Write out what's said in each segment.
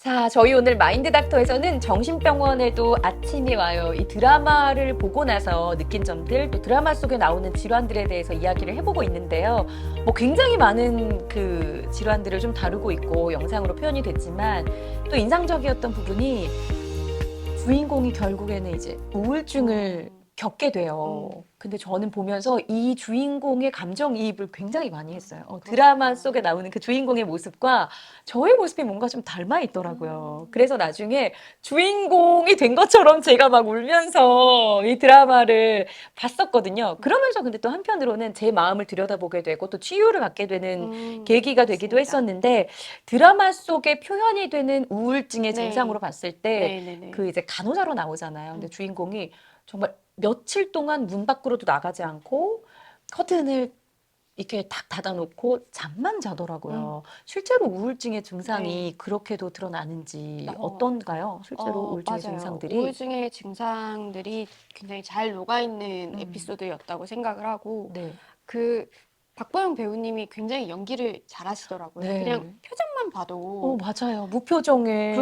자, 저희 오늘 마인드 닥터에서는 정신병원에도 아침이 와요. 이 드라마를 보고 나서 느낀 점들, 또 드라마 속에 나오는 질환들에 대해서 이야기를 해보고 있는데요. 뭐 굉장히 많은 그 질환들을 좀 다루고 있고 영상으로 표현이 됐지만 또 인상적이었던 부분이 주인공이 결국에는 이제 우울증을 겪게 돼요. 근데 저는 보면서 이 주인공의 감정이입을 굉장히 많이 했어요. 드라마 속에 나오는 그 주인공의 모습과 저의 모습이 뭔가 좀 닮아 있더라고요. 그래서 나중에 주인공이 된 것처럼 제가 막 울면서 이 드라마를 봤었거든요. 그러면서 근데 또 한편으로는 제 마음을 들여다보게 되고 또 치유를 받게 되는 계기가 되기도 맞습니다. 했었는데 드라마 속에 표현이 되는 우울증의 증상으로 네, 봤을 때 네네네. 그 이제 간호사로 나오잖아요. 근데 음, 주인공이 정말 며칠 동안 문 밖으로도 나가지 않고 커튼을 이렇게 딱 닫아놓고 잠만 음, 자더라고요. 실제로 우울증의 네. 증상이 그렇게도 드러나는지 어, 어떤가요? 실제로 우울증의 맞아요. 증상들이? 우울증의 증상들이 굉장히 잘 녹아있는 음, 에피소드였다고 생각을 하고, 네. 그, 박보영 배우님이 굉장히 연기를 잘하시더라고요. 그냥 네. 표정만 봐도, 맞아요. 그렇죠. 무표정에.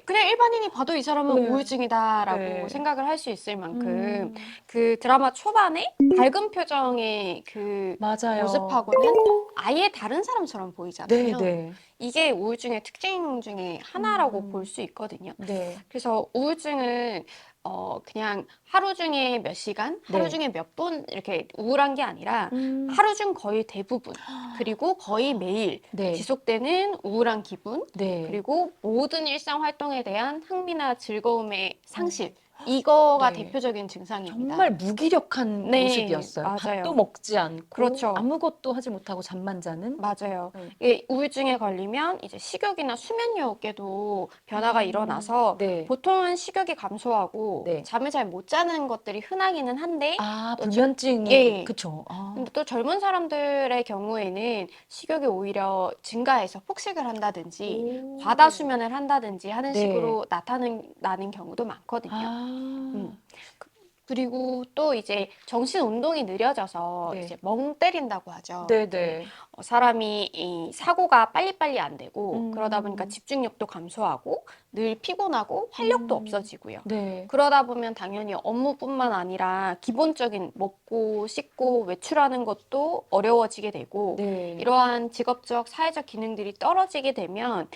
그냥 일반인이 봐도 이 사람은 네. 우울증이다라고 네. 생각을 할 수 있을 만큼, 음, 그 드라마 초반에 밝은 표정의 그 맞아요. 모습하고는 아예 다른 사람처럼 네, 보이잖아요. 네. 이게 우울증의 특징 중에 하나라고 볼 음, 수 있거든요. 네. 그래서 우울증은 그냥 하루 중에 몇 시간, 하루 네. 중에 몇 분 이렇게 우울한 게 아니라 음, 하루 중 거의 대부분, 그리고 거의 매일 네. 지속되는 우울한 기분, 네. 그리고 모든 일상 활동에 대한 흥미나 즐거움의 어, 상실. 이거가 네. 대표적인 증상입니다. 정말 무기력한 네, 모습이었어요. 밥도 맞아요. 먹지 않고 그렇죠. 아무것도 하지 못하고 잠만 자는. 맞아요. 네. 이게 우울증에 걸리면 이제 식욕이나 수면력에도 변화가 일어나서 네. 보통은 식욕이 감소하고 네. 잠을 잘 못 자는 것들이 흔하기는 한데 아, 또 불면증이, 예. 그쵸. 아, 근데 또 젊은 사람들의 경우에는 식욕이 오히려 증가해서 폭식을 한다든지 과다 오. 수면을 한다든지 하는 네. 식으로 나타나는 경우도 많거든요. 아, 음. 그리고 또 이제 정신 운동이 느려져서 네. 이제 멍 때린다고 하죠. 이제 네네. 사람이 이 사고가 빨리빨리 안 되고 그러다 보니까 음, 집중력도 감소하고 늘 피곤하고 활력도 음, 없어지고요. 네. 그러다 보면 당연히 업무뿐만 아니라 기본적인 먹고 씻고 외출하는 것도 어려워지게 되고 네. 이러한 직업적 사회적 기능들이 떨어지게 되면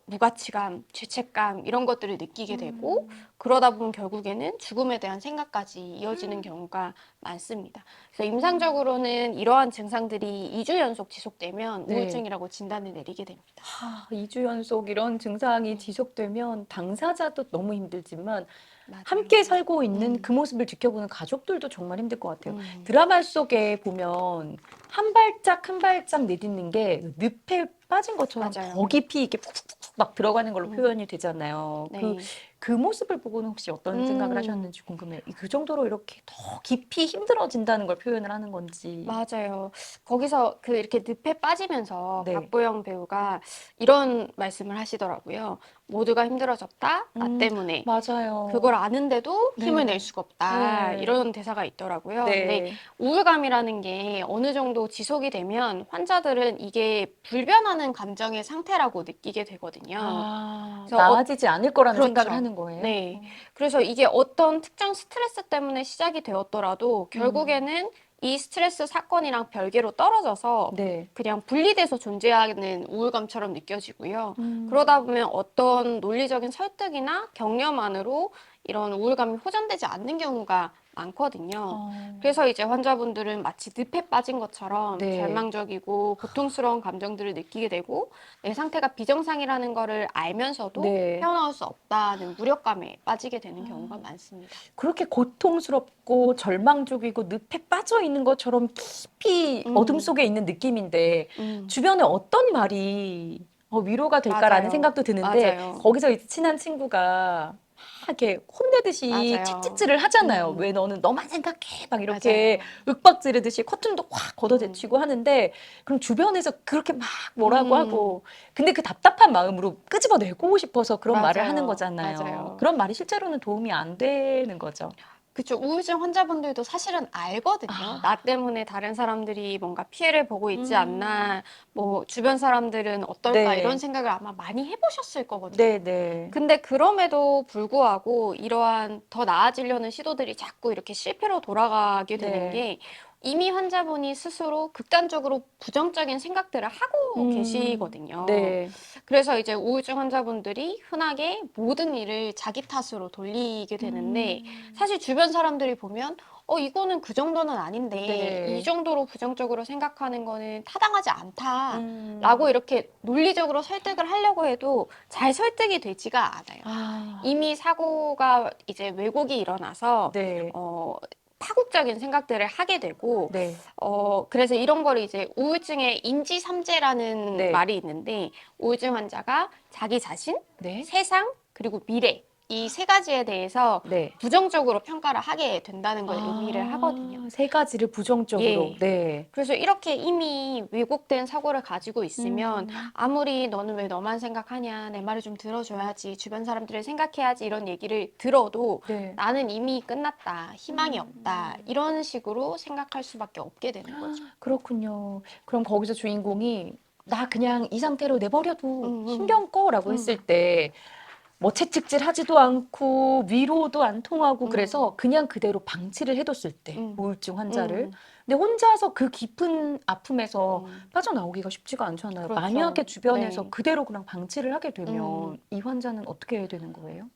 무가치감, 죄책감 이런 것들을 느끼게 되고 음, 그러다 보면 결국에는 죽음에 대한 생각까지 이어지는 경우가 많습니다. 그래서 임상적으로는 이러한 증상들이 2주 연속 지속되면 네. 우울증이라고 진단을 내리게 됩니다. 2주 연속 이런 증상이 네, 지속되면 당사자도 너무 힘들지만 맞아요. 함께 살고 있는 그 음, 모습을 지켜보는 가족들도 정말 힘들 것 같아요. 음, 드라마 속에 보면 한 발짝 한 발짝 내딛는 게 늪에 빠진 것처럼 맞아요. 더 깊이 이렇게 푹푹푹 막 들어가는 걸로 음, 표현이 되잖아요. 네. 그 모습을 보고는 혹시 어떤 생각을 음. 하셨는지 궁금해요. 그 정도로 이렇게 더 깊이 힘들어진다는 걸 표현을 하는 건지. 맞아요. 거기서 그 이렇게 늪에 빠지면서 네. 박보영 배우가 이런 말씀을 하시더라고요. 모두가 힘들어졌다, 나 음, 때문에. 그걸 맞아요. 아는데도 힘을 낼 네. 수가 없다. 네. 이런 대사가 있더라고요. 근데 네. 우울감이라는 게 어느 정도 지속이 되면 환자들은 이게 불변하는 감정의 상태라고 느끼게 되거든요. 아, 그래서 나아지지 않을 거라는 생각을 그렇죠. 하는 거예요? 네. 그래서 이게 어떤 특정 스트레스 때문에 시작이 되었더라도 음, 결국에는 이 스트레스 사건이랑 별개로 떨어져서 네. 그냥 분리돼서 존재하는 우울감처럼 느껴지고요. 그러다 음. 보면 어떤 논리적인 설득이나 격려만으로 이런 우울감이 호전되지 않는 경우가 많거든요. 어, 그래서 이제 환자분들은 마치 늪에 빠진 것처럼 네. 절망적이고 고통스러운 감정들을 느끼게 되고 내 상태가 비정상이라는 거를 알면서도 네. 헤어나올 수 없다는 무력감에 빠지게 되는 경우가 많습니다. 그렇게 고통스럽고 절망적이고 늪에 빠져 있는 것처럼 깊이 어둠 음, 속에 있는 느낌인데 음, 주변에 어떤 말이 위로가 될까라는 맞아요. 생각도 드는데 맞아요. 거기서 이제 친한 친구가 막 이렇게 혼내듯이 맞아요. 채찍질을 하잖아요. 왜 너는 너만 생각해? 막 이렇게 맞아요. 윽박지르듯이 커튼도 확 음, 걷어제치고 하는데 그럼 주변에서 그렇게 막 뭐라고 음, 하고 근데 그 답답한 마음으로 끄집어내고 싶어서 그런 말을 하는 맞아요. 거잖아요. 맞아요. 그런 말이 실제로는 도움이 안 되는 거죠. 그쵸. 우울증 환자분들도 사실은 알거든요. 아. 나 때문에 다른 사람들이 뭔가 피해를 보고 있지 음. 않나, 뭐, 주변 사람들은 어떨까, 이런 네. 생각을 아마 많이 해보셨을 거거든요. 네네. 근데 그럼에도 불구하고 이러한 더 나아지려는 시도들이 자꾸 이렇게 실패로 돌아가게 되는 네. 게 이미 환자분이 스스로 극단적으로 부정적인 생각들을 하고 계시거든요. 네. 그래서 이제 우울증 환자분들이 흔하게 모든 일을 자기 탓으로 돌리게 되는데 사실 주변 사람들이 보면 이거는 그 정도는 아닌데 이 네. 정도로 부정적으로 생각하는 거는 타당하지 않다라고 음. 이렇게 논리적으로 설득을 하려고 해도 잘 설득이 되지가 않아요. 아. 이미 사고가 이제 왜곡이 일어나서 네. 파국적인 생각들을 하게 되고 네. 그래서 이런 거를 이제 우울증의 인지삼재라는 네. 말이 있는데 우울증 환자가 자기 자신, 네. 세상, 그리고 미래 이 세 가지에 대해서 네. 부정적으로 평가를 하게 된다는 걸 의미를 하거든요. 세 가지를 부정적으로. 예. 네. 그래서 이렇게 이미 왜곡된 사고를 가지고 있으면 음. 아무리 너는 왜 너만 생각하냐, 내 말을 좀 들어줘야지, 주변 사람들을 생각해야지 이런 얘기를 들어도 네. 나는 이미 끝났다, 희망이 없다, 이런 식으로 생각할 수밖에 없게 되는 거죠. 그렇군요. 그럼 거기서 주인공이 나 그냥 이 상태로 내버려도 음, 신경 꺼라고 음, 했을 때 뭐 채찍질 하지도 않고 위로도 안 통하고 그래서 음, 그냥 그대로 방치를 해뒀을 때 음, 우울증 환자를 음, 근데 혼자서 그 깊은 아픔에서 음. 빠져나오기가 쉽지가 않잖아요. 만약에 그렇죠. 주변에서 네. 그대로 그냥 방치를 하게 음. 되면 이 환자는 어떻게 해야 되는 거예요?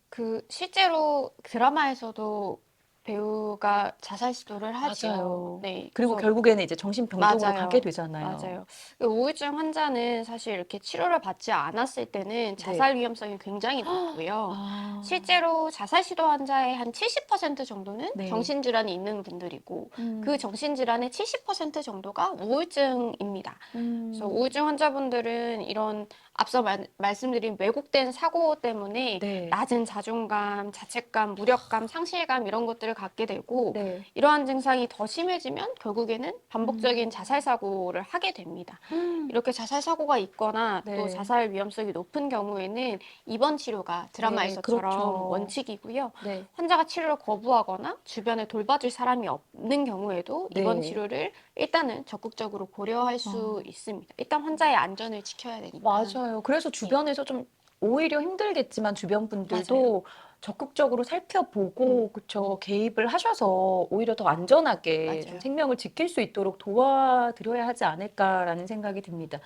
실제로 드라마에서도 배우가 자살 시도를 하지요. 맞아요. 네. 그리고 그래서 결국에는 이제 정신병동으로 가게 맞아요. 되잖아요. 맞아요. 그 우울증 환자는 사실 이렇게 치료를 받지 않았을 때는 네. 자살 위험성이 굉장히 높고요. 아, 실제로 자살 시도 환자의 한 70% 정도는 네. 정신질환이 있는 분들이고 그 음, 정신질환의 70% 정도가 우울증입니다. 그래서 음, 우울증 환자분들은 이런 앞서 말씀드린 왜곡된 사고 때문에 네. 낮은 자존감, 자책감, 무력감, 상실감 이런 것들을 갖게 되고 네. 이러한 증상이 더 심해지면 결국에는 반복적인 음, 자살 사고를 하게 됩니다. 음, 이렇게 자살 사고가 있거나 또 네. 자살 위험성이 높은 경우에는 입원 치료가 네, 드라마에서처럼 그렇죠. 원칙이고요. 네. 환자가 치료를 거부하거나 주변에 돌봐줄 사람이 없는 경우에도 입원 네. 치료를 일단은 적극적으로 고려할 수 어, 있습니다. 일단 환자의 안전을 지켜야 되니까. 맞아요. 그래서 네, 주변에서 좀 오히려 힘들겠지만 주변 맞아요. 분들도 적극적으로 음, 살펴보고, 그쵸, 개입을 하셔서 오히려 더 안전하게 좀 맞아요. 생명을 지킬 수 있도록 도와드려야 하지 않을까라는 생각이 듭니다.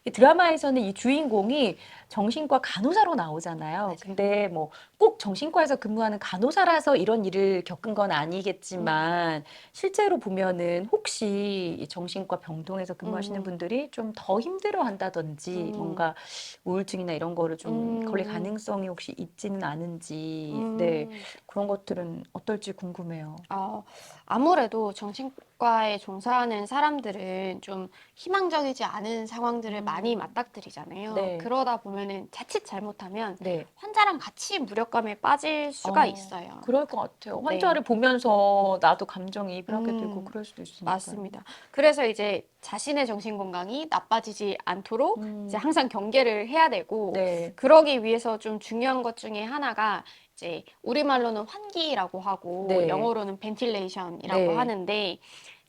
이 드라마에서는 이 주인공이 정신과 간호사로 나오잖아요. 맞아요. 근데 뭐 꼭 정신과에서 근무하는 간호사라서 이런 일을 겪은 건 음, 아니겠지만 실제로 보면은 혹시 이 정신과 병동에서 근무하시는 음, 분들이 좀 더 힘들어 한다든지 음, 뭔가 우울증이나 이런 거를 좀 걸릴 음, 가능성이 혹시 있지는 않은지, 네, 음. 그런 것들은 어떨지 궁금해요. 어, 아무래도 정신과에 종사하는 사람들은 좀 희망적이지 않은 상황들을 많이 음, 맞닥뜨리잖아요. 네, 그러다 보면은 자칫 잘못하면 네. 환자랑 같이 무력감에 빠질 수가 있어요. 그럴 것 같아요. 네. 환자를 보면서 나도 감정이입을 하게 되고 음, 그럴 수도 있으니까요. 맞습니다. 그래서 이제 자신의 정신 건강이 나빠지지 않도록 이제 음, 항상 경계를 해야 되고, 네, 그러기 위해서 좀 중요한 것 중에 하나가 이제 우리말로는 환기라고 하고 네, 영어로는 벤틸레이션이라고 네. 하는데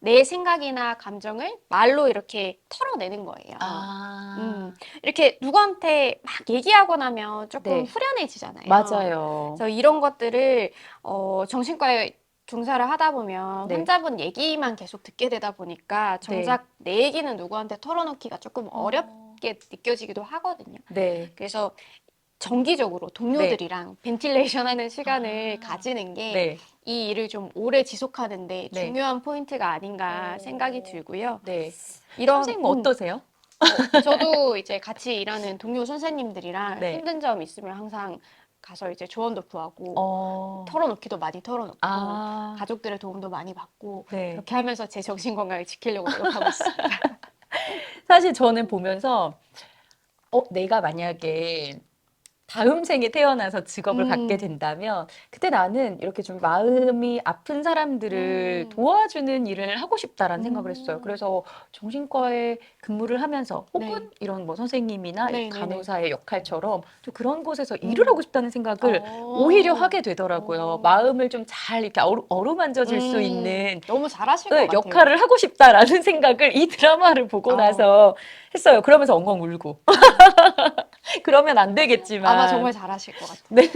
내 생각이나 감정을 말로 이렇게 털어내는 거예요. 아, 이렇게 누구한테 막 얘기하고 나면 조금 네, 후련해지잖아요. 맞아요. 그래서 이런 것들을 정신과에 종사를 하다 보면 네, 환자분 얘기만 계속 듣게 되다 보니까 네. 정작 내 얘기는 누구한테 털어놓기가 조금 어, 어렵게 느껴지기도 하거든요. 네, 그래서 정기적으로 네. 동료들이랑 벤틸레이션 하는 시간을 아, 가지는 게 네, 이 일을 좀 오래 지속하는데 네. 중요한 포인트가 아닌가 생각이 어, 들고요. 네. 이런, 선생님 어떠세요? 저도 이제 같이 일하는 동료 선생님들이랑 네. 힘든 점 있으면 항상 가서 이제 조언도 구하고 어, 털어놓기도 많이 털어놓고 아, 가족들의 도움도 많이 받고 네. 그렇게 하면서 제 정신 건강을 지키려고 노력하고 있습니다. 사실 저는 보면서, 내가 만약에 다음 생에 태어나서 직업을 갖게 된다면 그때 나는 이렇게 좀 마음이 아픈 사람들을 도와주는 일을 하고 싶다라는 생각을 했어요. 그래서 정신과에 근무를 하면서 혹은 네. 이런 뭐 선생님이나 네네네. 간호사의 역할처럼 좀 그런 곳에서 일을 하고 싶다는 생각을 오히려 어. 하게 되더라고요. 어. 마음을 좀 잘 이렇게 어루만져 줄 수 있는 너무 잘하실 것 같아요. 역할을 하고 싶다라는 생각을 이 드라마를 보고 어. 나서 했어요. 그러면서 엉엉 울고. 그러면 안 아마 정말 되겠지만. 잘하실 것 같아요. 네.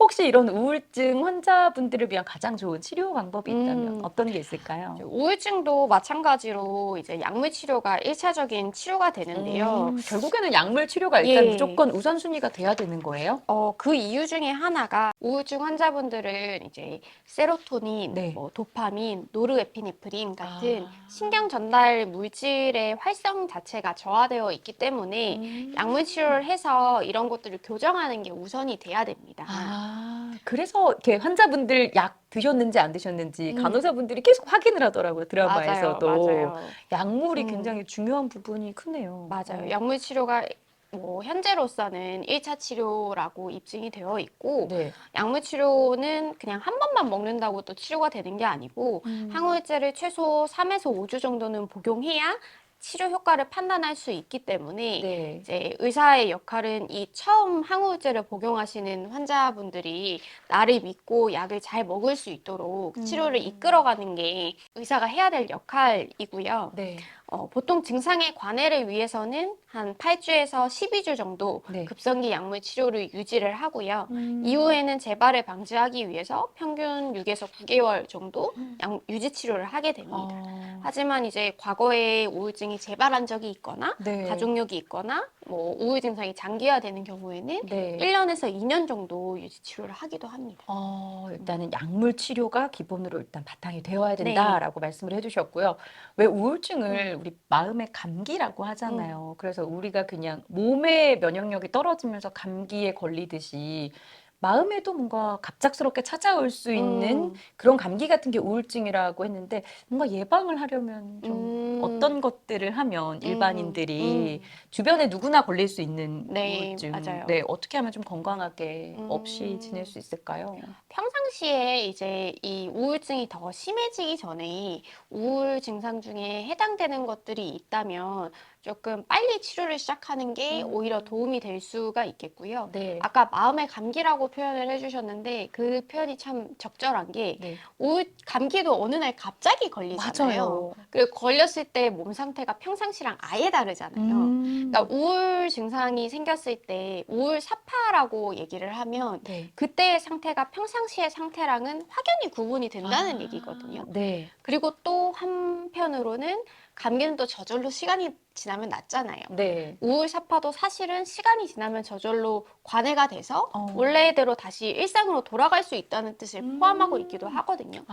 혹시 이런 우울증 환자분들을 위한 가장 좋은 치료 방법이 있다면 음. 어떤 게 있을까요? 우울증도 마찬가지로 이제 약물 치료가 1차적인 치료가 되는데요. 결국에는 약물 치료가 일단 예. 무조건 우선순위가 돼야 되는 거예요? 그 이유 중에 하나가 우울증 환자분들은 이제 세로토닌, 네. 뭐 도파민, 노르에피네프린 같은 아. 신경 전달 물질의 활성 자체가 저하되어 있기 때문에 약물 치료를 해서 이런 것들을 교정하는 게 우선이 돼야 됩니다. 그래서 이렇게 환자분들 약 드셨는지 안 드셨는지 음. 간호사분들이 계속 확인을 하더라고요, 맞아요, 드라마에서도. 맞아요. 약물이 음. 굉장히 중요한 부분이 크네요. 맞아요. 약물 치료가 뭐 현재로서는 1차 치료라고 입증이 되어 있고 네. 약물 치료는 그냥 한 번만 먹는다고 또 치료가 되는 게 아니고 항우울제를 최소 3에서 5주 정도는 복용해야 치료 효과를 판단할 수 있기 때문에 네. 이제 의사의 역할은 이 처음 항우울제를 복용하시는 환자분들이 나를 믿고 약을 잘 먹을 수 있도록 치료를 이끌어가는 게 의사가 해야 될 역할이고요. 네. 보통 증상의 관해를 위해서는 한 8주에서 12주 정도 네. 급성기 약물 치료를 유지를 하고요. 음. 이후에는 재발을 방지하기 위해서 평균 6에서 9개월 정도 유지 치료를 하게 됩니다. 하지만 이제 과거에 우울증이 재발한 적이 있거나 네. 가족력이 있거나 뭐 우울 증상이 장기화되는 경우에는 네. 1년에서 2년 정도 유지 치료를 하기도 합니다. 일단은 약물 치료가 기본으로 일단 바탕이 되어야 네. 된다라고 말씀을 해주셨고요. 왜 우울증을 우리 마음의 감기라고 하잖아요. 그래서 우리가 그냥 몸의 면역력이 떨어지면서 감기에 걸리듯이 마음에도 뭔가 갑작스럽게 찾아올 수 있는 그런 감기 같은 게 우울증이라고 했는데 뭔가 예방을 하려면 좀 어떤 것들을 하면 일반인들이 주변에 누구나 걸릴 수 있는 네, 우울증, 맞아요. 네, 어떻게 하면 좀 건강하게 없이 지낼 수 있을까요? 평상시에 이제 이 우울증이 더 심해지기 전에 우울 증상 중에 해당되는 것들이 있다면 조금 빨리 치료를 시작하는 게 오히려 도움이 될 수가 있겠고요. 네. 아까 마음의 감기라고 표현을 해주셨는데 그 표현이 참 적절한 게 네. 감기도 어느 날 갑자기 걸리잖아요. 맞아요. 그리고 걸렸을 때 몸 상태가 평상시랑 아예 다르잖아요. 그러니까 우울 증상이 생겼을 때 우울 사파라고 얘기를 하면 네. 그때의 상태가 평상시의 상태랑은 확연히 구분이 된다는 얘기거든요. 네. 그리고 또 한편으로는 감기는 또 저절로 시간이 지나면 낫잖아요. 네. 우울 사파도 사실은 시간이 지나면 저절로 관해가 돼서 어. 원래대로 다시 일상으로 돌아갈 수 있다는 뜻을 포함하고 있기도 하거든요.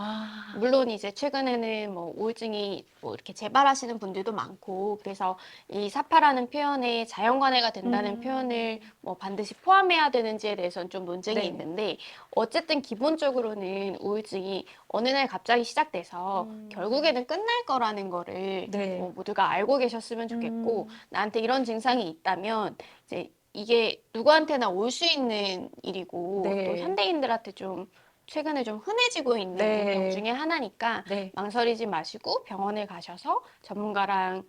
물론 이제 최근에는 뭐 우울증이 뭐 이렇게 재발하시는 분들도 많고 그래서 이 사파라는 표현에 자연관해가 된다는 표현을 뭐 반드시 포함해야 되는지에 대해서는 좀 논쟁이 네. 있는데 어쨌든 기본적으로는 우울증이 어느 날 갑자기 시작돼서 결국에는 끝날 거라는 거를 네. 뭐 모두가 알고 계셨으면 좋겠고 나한테 이런 증상이 있다면 이제 이게 누구한테나 올 수 있는 일이고 네. 또 현대인들한테 좀 최근에 좀 흔해지고 있는 네. 병 중에 하나니까 네. 망설이지 마시고 병원에 가셔서 전문가랑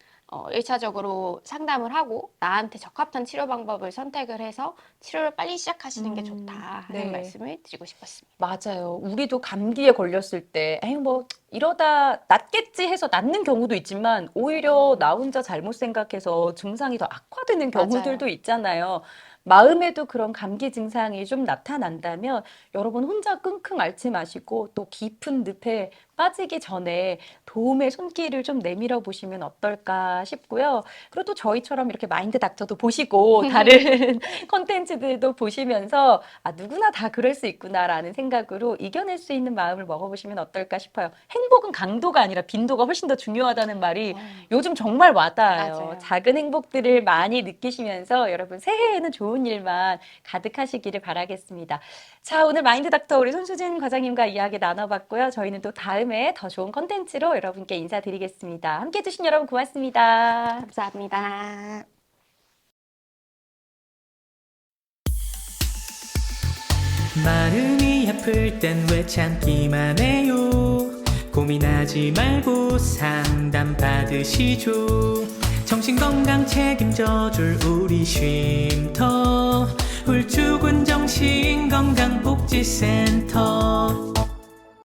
1차적으로 상담을 하고 나한테 적합한 치료 방법을 선택을 해서 치료를 빨리 시작하시는 게 좋다 하는 네. 말씀을 드리고 싶었습니다. 맞아요. 우리도 감기에 걸렸을 때, 에이, 뭐, 이러다 낫겠지 해서 낫는 경우도 있지만, 오히려 나 혼자 잘못 생각해서 증상이 더 악화되는 경우들도 맞아요. 있잖아요. 마음에도 그런 감기 증상이 좀 나타난다면, 여러분 혼자 끙끙 앓지 마시고, 또 깊은 늪에 빠지기 전에 도움의 손길을 좀 내밀어 보시면 어떨까 싶고요. 그리고 또 저희처럼 이렇게 마인드 닥터도 보시고, 다른 컨텐츠들도 보시면서, 누구나 다 그럴 수 있구나라는 생각으로 이겨낼 수 있는 마음을 먹어보시면 어떨까 싶어요. 행복은 강도가 아니라 빈도가 훨씬 더 중요하다는 말이 요즘 정말 와닿아요. 맞아요. 작은 행복들을 많이 느끼시면서 여러분 새해에는 좋은 일만 가득하시기를 바라겠습니다. 자, 오늘 마인드 닥터 우리 손수진 과장님과 이야기 나눠봤고요. 저희는 또 다음에 더 좋은 컨텐츠로 여러분께 인사드리겠습니다. 함께 해주신 여러분 고맙습니다. 감사합니다. 마음이 아플 땐 왜 참기만 해요. 고민하지 말고 상담 받으시죠. 정신건강 책임져줄 우리 쉼터, 울주군 정신건강복지센터.